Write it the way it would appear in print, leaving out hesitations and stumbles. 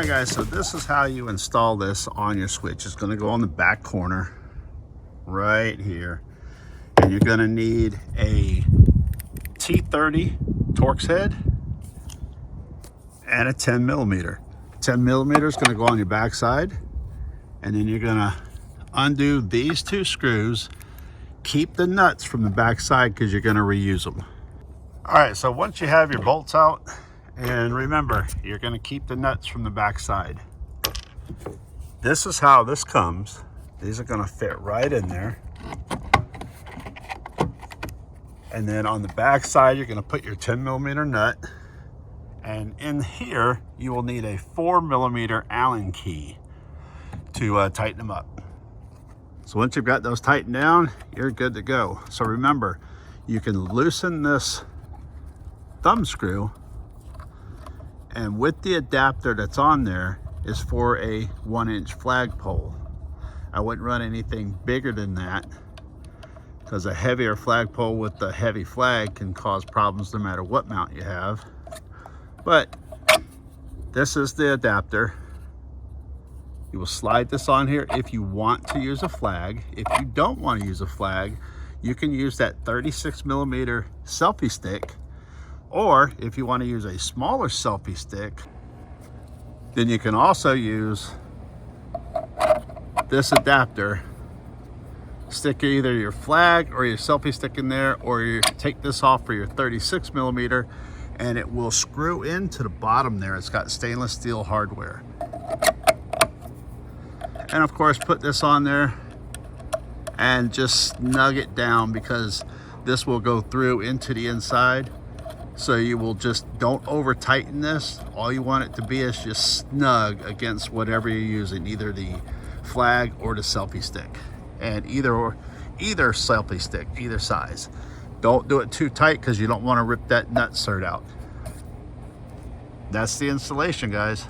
Alright guys, so this is how you install this on your switch. It's going to go on the back corner right here, and you're going to need a T30 Torx head and a 10 millimeter. 10 millimeter is going to go on your back side, and then you're going to undo these two screws. Keep the nuts from the back side because you're going to reuse them. Alright, so once you have your bolts out, and remember, you're going to keep the nuts from the back side. This is how this comes. These are going to fit right in there. And then on the back side, you're going to put your 10 millimeter nut. And in here, you will need a 4 millimeter Allen key to tighten them up. So once you've got those tightened down, you're good to go. So remember, you can loosen this thumb screw, and with the adapter that's on there is for a 1-inch flagpole. I wouldn't run anything bigger than that because a heavier flagpole with the heavy flag can cause problems no matter what mount you have. But this is the adapter. You will slide this on here if you want to use a flag. If you don't want to use a flag, you can use that 36 millimeter selfie stick. Or if you want to use a smaller selfie stick, then you can also use this adapter. Stick either your flag or your selfie stick in there, or you take this off for your 36 millimeter, and it will screw into the bottom there. It's got stainless steel hardware. And of course, put this on there and just snug it down, because this will go through into the inside. So you will just, don't over tighten this. All you want it to be is just snug against whatever you're using, either the flag or the selfie stick. And either selfie stick, either size. Don't do it too tight because you don't want to rip that nut cert out. That's the installation, guys.